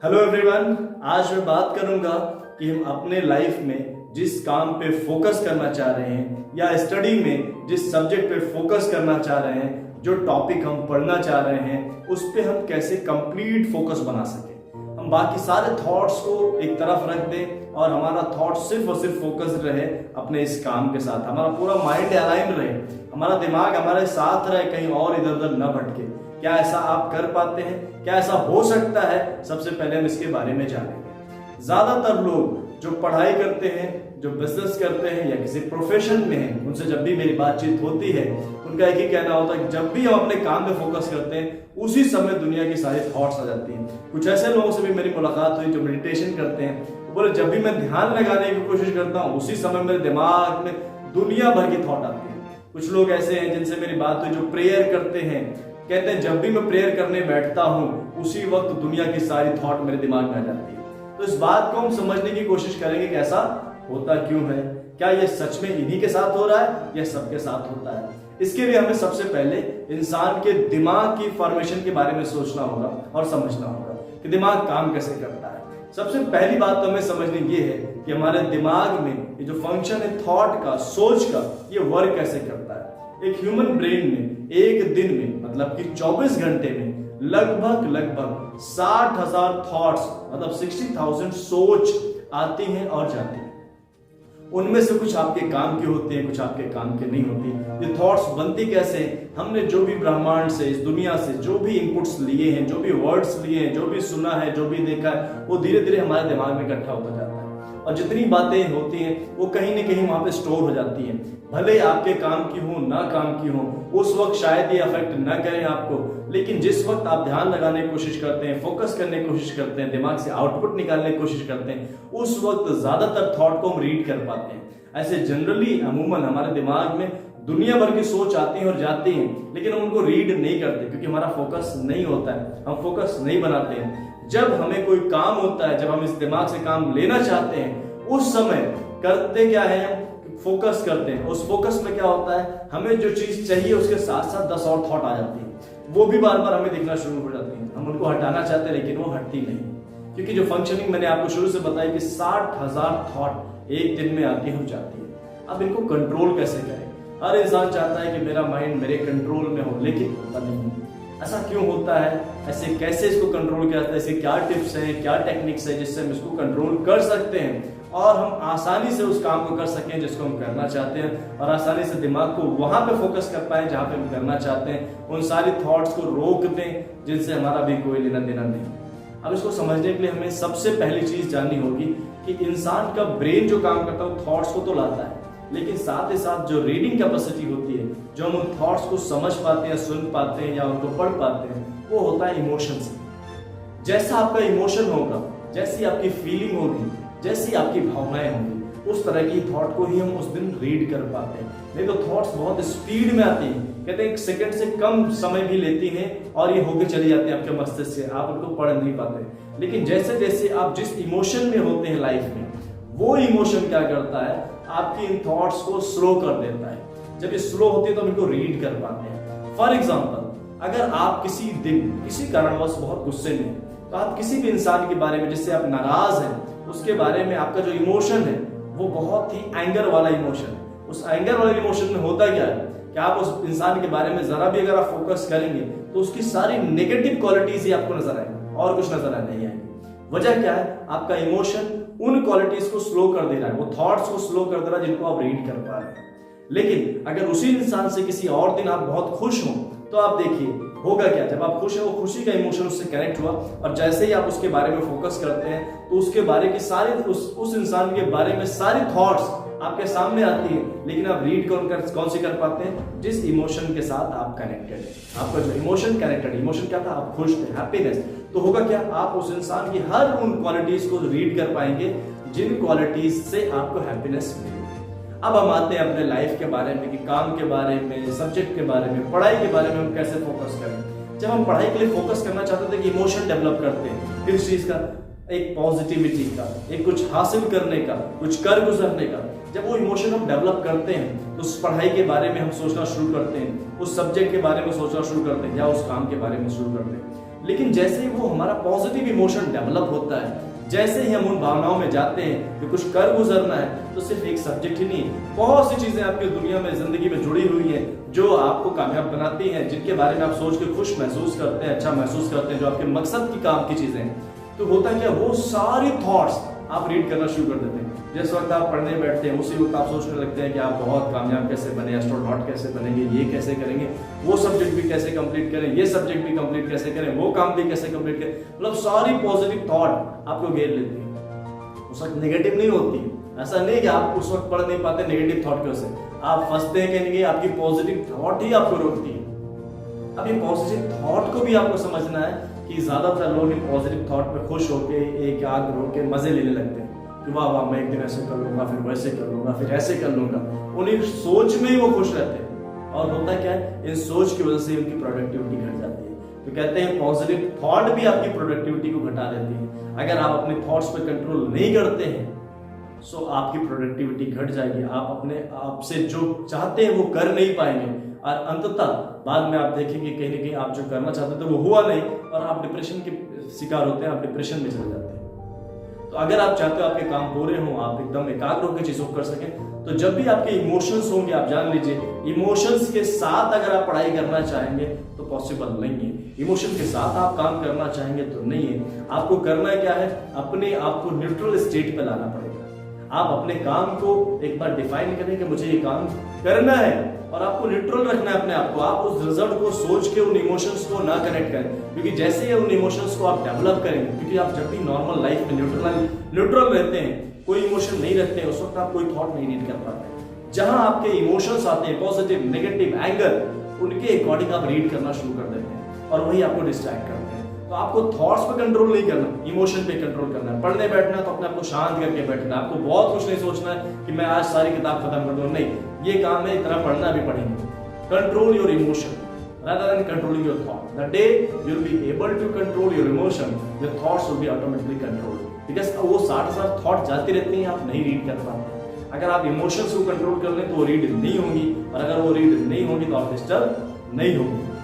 Hello everyone. आज मैं बात करूंगा कि हम अपने लाइफ में जिस काम पे फोकस करना चाह रहे हैं या स्टडी में जिस सब्जेक्ट पे फोकस करना चाह रहे हैं, जो टॉपिक हम पढ़ना चाह रहे हैं, उस पे हम कैसे कंप्लीट फोकस बना सकें। हम बाकी सारे थॉट्स को एक तरफ रख दें और हमारा थॉट सिर्फ और सिर्फ फोकस रहे अपने इस काम के साथ। हमारा पूरा माइंड अलाइन रहे, हमारा दिमाग हमारे साथ रहे, कहीं और इधर उधर न भटके। क्या ऐसा आप कर पाते हैं? क्या ऐसा हो सकता है? सबसे पहले हम इसके बारे में जानेंगे। ज्यादातर लोग जो पढ़ाई करते हैं, जो बिजनेस करते हैं या किसी प्रोफेशन में हैं, उनसे जब भी मेरी बातचीत होती है, उनका एक ही कहना होता है कि जब भी हम अपने काम पे फोकस करते हैं उसी समय दुनिया की सारी थॉट्स आ जाती हैं। कुछ ऐसे लोगों से भी मेरी मुलाकात हुई जो मेडिटेशन करते हैं, वो बोले जब भी मैं ध्यान लगाने की कोशिश करता हूँ उसी समय मेरे दिमाग में दुनिया भर की थॉट आती है। कुछ लोग ऐसे हैं जिनसे मेरी बात हुई जो प्रेयर करते हैं, कहते हैं जब भी मैं प्रेयर करने बैठता हूं उसी वक्त दुनिया की सारी थॉट मेरे दिमाग में आ जाती है। तो इस बात को हम समझने की कोशिश करेंगे कि ऐसा होता क्यों है, क्या ये सच में इन्हीं के साथ हो रहा है या सबके साथ होता है। इसके लिए हमें सबसे पहले इंसान के दिमाग की फॉर्मेशन के बारे में सोचना होगा और समझना होगा कि दिमाग काम कैसे करता है। सबसे पहली बात तो हमें समझनी ये है कि हमारे दिमाग में ये जो फंक्शन है थॉट का, सोच का, ये वर्क कैसे करता है। एक ह्यूमन ब्रेन में एक दिन में मतलब कि 24 घंटे में लगभग 60,000 थॉट्स मतलब 60,000 सोच आती हैं और जाती हैं। उनमें से कुछ आपके काम की होती है, कुछ आपके काम की नहीं होती। ये थॉट्स बनती कैसे? हमने जो भी ब्रह्मांड से, इस दुनिया से जो भी इनपुट्स लिए हैं, जो भी वर्ड्स लिए हैं, जो भी सुना है, जो भी देखा है, वो धीरे धीरे हमारे दिमाग में इकट्ठा होता जाता है और जितनी बातें होती हैं वो कहीं ना कहीं वहां पे स्टोर हो जाती हैं। भले आपके काम की हो ना काम की हो, उस वक्त शायद ये अफेक्ट ना करें आपको, लेकिन जिस वक्त आप ध्यान लगाने की कोशिश करते हैं, फोकस करने की कोशिश करते हैं, दिमाग से आउटपुट निकालने की कोशिश करते हैं, उस वक्त ज्यादातर थॉट को हम रीड कर पाते हैं। ऐसे जनरली अमूमन हमारे दिमाग में दुनिया भर की सोच आती है और जाती हैं, लेकिन हम उनको रीड नहीं करते क्योंकि हमारा फोकस नहीं होता है, हम फोकस नहीं बनाते हैं। जब हमें कोई काम होता है, जब हम इस दिमाग से काम लेना चाहते हैं, उस समय करते क्या है? फोकस करते हैं। उस फोकस में क्या होता है, हमें जो चीज चाहिए उसके साथ साथ 10 और थॉट आ जाती है, वो भी बार बार हमें दिखना शुरू हो जाती है। हम उनको हटाना चाहते हैं लेकिन वो हटती नहीं, क्योंकि जो फंक्शनिंग मैंने आपको शुरू से बताई कि 60,000 थॉट एक दिन में आती है और जाती है। अब इनको कंट्रोल कैसे करें? हर इंसान चाहता है कि मेरा माइंड मेरे कंट्रोल में हो, लेकिन होता नहीं। ऐसा क्यों होता है? ऐसे कैसे इसको कंट्रोल किया जाता है? इसके क्या टिप्स हैं, क्या टेक्निक्स है जिससे हम इसको कंट्रोल कर सकते हैं और हम आसानी से उस काम को कर सकें जिसको हम करना चाहते हैं, और आसानी से दिमाग को वहां पे फोकस कर पाए जहां पे हम करना चाहते हैं। उन सारी थॉट्स को रोक दें जिनसे हमारा भी कोई लेना देना नहीं। अब इसको समझने के लिए हमें सबसे पहली चीज जाननी होगी कि इंसान का ब्रेन जो काम करता है वो थॉट्स को तो लाता है, लेकिन साथ ही साथ जो रीडिंग कैपेसिटी होती है, जो हम उन थॉट्स को समझ पाते हैं, सुन पाते हैं या उनको पढ़ पाते हैं, वो होता है इमोशंस। जैसा आपका इमोशन होगा, जैसी आपकी फीलिंग होगी, जैसी आपकी भावनाएं होंगी, उस तरह की थॉट को ही हम उस दिन रीड कर पाते हैं। नहीं तो थॉट्स बहुत स्पीड में आती हैं, कहते हैं 1 सेकंड से कम समय भी लेती हैं और ये होके चली जाती है आपके मस्तिष्क से, आप उनको पढ़ नहीं पाते। लेकिन जैसे जैसे आप जिस इमोशन में होते हैं लाइफ में, वो इमोशन क्या करता है, आपकी इन थॉट्स को स्लो कर देता है। जब ये स्लो होती है तो हम इनको रीड कर पाते हैं। फॉर एग्जाम्पल, अगर आप किसी दिन किसी कारणवश बहुत गुस्से में, तो आप किसी भी इंसान के बारे में जिससे आप नाराज हैं उसके बारे में आपका जो इमोशन है वो बहुत ही एंगर वाला इमोशन है। उस एंगर वाले इमोशन में होता क्या है कि आप उस इंसान के बारे में जरा भी अगर आप फोकस करेंगे तो उसकी सारी नेगेटिव क्वालिटीज ही आपको नजर आएंगी और कुछ नजर नहीं आएंगी। वजह क्या है? आपका इमोशन उन क्वालिटीज को स्लो कर दे रहा है, वो थॉट्स को स्लो कर दे रहा है जिनको आप रीड कर पा रहे हैं। लेकिन अगर उसी इंसान से किसी और दिन आप बहुत खुश हो तो आप देखिए होगा क्या, जब आप खुश हैं वो खुशी का इमोशन उससे कनेक्ट हुआ और जैसे ही आप उसके बारे में फोकस करते हैं तो उसके बारे की सारी उस इंसान के बारे में सारी थॉट्स आपके सामने आती है, लेकिन आप रीड कौन सी कर पाते हैं? जिस इमोशन के साथ आप कनेक्टेड है। आपका जो इमोशन कनेक्टेड, इमोशन क्या था? आप खुश थे, हैप्पीनेस। तो होगा क्या, आप उस इंसान की हर उन क्वालिटीज को रीड कर पाएंगे जिन क्वालिटीज से आपको हैप्पीनेस मिलेगी। अब हम आते हैं अपने लाइफ के बारे में कि काम के बारे में, सब्जेक्ट के बारे में, पढ़ाई के बारे में हम कैसे फोकस करें। जब हम पढ़ाई के लिए फोकस करना चाहते थे कि इमोशन डेवलप करते हैं किस चीज का, एक पॉजिटिविटी का, एक कुछ हासिल करने का, कुछ कर गुजरने का। जब वो इमोशन हम डेवलप करते हैं तो उस पढ़ाई के बारे में हम सोचना शुरू करते हैं, उस सब्जेक्ट के बारे में सोचना शुरू करते हैं या उस काम के बारे में शुरू करते हैं। लेकिन जैसे ही वो हमारा पॉजिटिव इमोशन डेवलप होता है, जैसे ही हम उन भावनाओं में जाते हैं कि कुछ कर गुजरना है, तो सिर्फ एक सब्जेक्ट ही नहीं, बहुत सी चीजें आपकी दुनिया में, जिंदगी में जुड़ी हुई हैं जो आपको कामयाब बनाती हैं, जिनके बारे में आप सोच के खुश महसूस करते हैं, अच्छा महसूस करते हैं, जो आपके मकसद की काम की चीजें हैं। तो होता क्या, वो सारी थॉट्स आप रीड करना शुरू कर देते हैं। जिस वक्त आप पढ़ने बैठते हैं, उसी वक्त आप सोचने लगते हैं कि आप बहुत कामयाब कैसे बने, एस्ट्रोनॉट कैसे बनेंगे, ये कैसे करेंगे, वो सब्जेक्ट भी कैसे कंप्लीट करें, ये सब्जेक्ट भी कंप्लीट कैसे करें, वो काम भी कैसे कंप्लीट करें। मतलब सारी पॉजिटिव थॉट आपको घेर लेती है। उस वक्त नेगेटिव नहीं होती। ऐसा नहीं कि आप उस वक्त पढ़ नहीं पाते नेगेटिव थॉट की वजह से, आप फंसते हैं कि नहीं, आपकी पॉजिटिव थॉट ही आपको रोकती है। अब ये पॉजिटिव थॉट को भी आपको समझना है कि ज्यादातर लोग इन पॉजिटिव थॉट पे खुश होके, एकाग्र होके मजे लेने लगते हैं कि वाह वाह मैं एक दिन ऐसे कर लूंगा, फिर वैसे कर लूंगा, फिर ऐसे कर लूंगा। उन्हीं सोच में ही वो खुश रहते हैं। और होता क्या है, इन सोच की वजह से उनकी प्रोडक्टिविटी घट जाती है। तो कहते हैं पॉजिटिव थॉट भी आपकी प्रोडक्टिविटी को घटा देती है। अगर आप अपने थॉट्स पे कंट्रोल नहीं करते हैं, सो आपकी प्रोडक्टिविटी घट जाएगी। आप अपने आप से जो चाहते हैं वो कर नहीं पाएंगे, और अंततः बाद में आप देखेंगे कहीं ना कहीं आप जो करना चाहते थे वो हुआ नहीं, और आप डिप्रेशन के शिकार होते हैं, आप डिप्रेशन में चले जाते हैं। तो अगर आप चाहते हो आपके काम पूरे हों, आप एकदम एकाग्र होकर चीजों को कर सकें, तो जब भी आपके इमोशंस होंगे, आप जान लीजिए इमोशंस के साथ अगर आप पढ़ाई करना चाहेंगे तो पॉसिबल नहीं है। इमोशन के साथ आप काम करना चाहेंगे तो नहीं है। आपको करना क्या है, अपने आप को न्यूट्रल स्टेट पे लाना पड़ेगा। आप अपने काम को एक बार डिफाइन करें कि मुझे ये काम करना है, और आपको न्यूट्रल रखना है अपने आप को। आप उस रिजल्ट को सोच के उन इमोशंस को ना कनेक्ट करें, क्योंकि जैसे ही उन इमोशंस को आप डेवलप करेंगे, क्योंकि आप जब भी नॉर्मल लाइफ में न्यूट्रल रहते हैं, कोई इमोशन नहीं रखते हैं, उस वक्त आप कोई थॉट नहीं रीड कर पाते। जहां आपके इमोशंस आते हैं, पॉजिटिव, नेगेटिव, एंगर, उनके अकॉर्डिंग आप रीड करना शुरू कर देते हैं, और वही आपको डिस्ट्रैक्ट करते हैं। तो आपको थॉट्स पे कंट्रोल नहीं करना, इमोशन पे कंट्रोल करना है। पढ़ने बैठना है तो अपने आप को शांत करके बैठना है। आपको बहुत कुछ नहीं सोचना है कि मैं आज सारी किताब खत्म कर दूं, नहीं, ये काम है, इतना पढ़ना भी पढ़ेंगे। Control your emotion rather than controlling your thought. The day you'll be able to control your emotion, your thoughts will be automatically controlled. Because वो 60 थॉट जाती रहती हैं, आप नहीं रीड कर पाते। अगर आप इमोशंस को कंट्रोल कर लें तो वो रीड नहीं होंगी, और अगर वो रीड नहीं होंगी तो आप डिस्टर्ब नहीं होंगे।